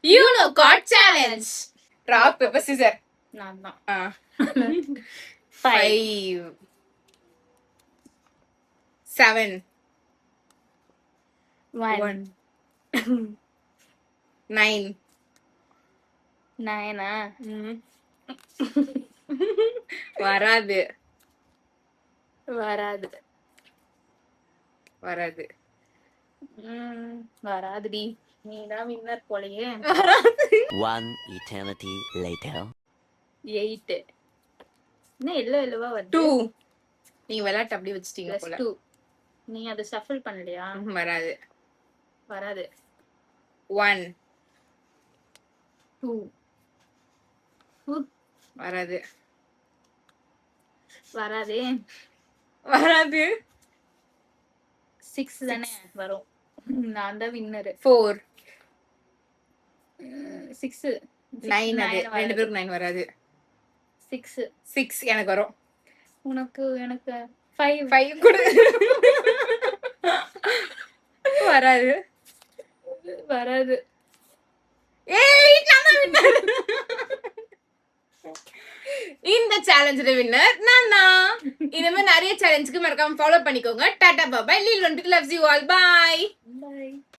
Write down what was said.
You know God challenge. Rock, paper, scissor. நான் தான். 5 7 1 9 9 வராது வராது. வராது வராதுடி. நீதான் வின்னர் போலயே. One eternity later. 8 என்ன எல்லோவா வருது? 2 நீங்க விளையாட்டு அப்படியே வச்சிட்டீங்க போல. +2 நீ அதை ஷஃபிள் பண்ணலையா? வராது. வராது. 1 2 வராது. வராதே. வராது. 6 தானே வரும். நான் தான் வின்னர். 4 6 9 அது ரெண்டு பேருக்கு 9 வராது. 6 6 எனக்கு வரும். உனக்கு எனக்கு 5 5 கொடு. வராது. வராது. ஏய் நான் தான் வின்னர். இந்த சேலஞ்சோட வின்னர் நான் தான். இந்த மாதிரி நிறைய சேலஞ்சுக்கு மறக்காம ஃபாலோ பண்ணிக்கோங்க. Tata bye. Lil one loves you all. Bye. By.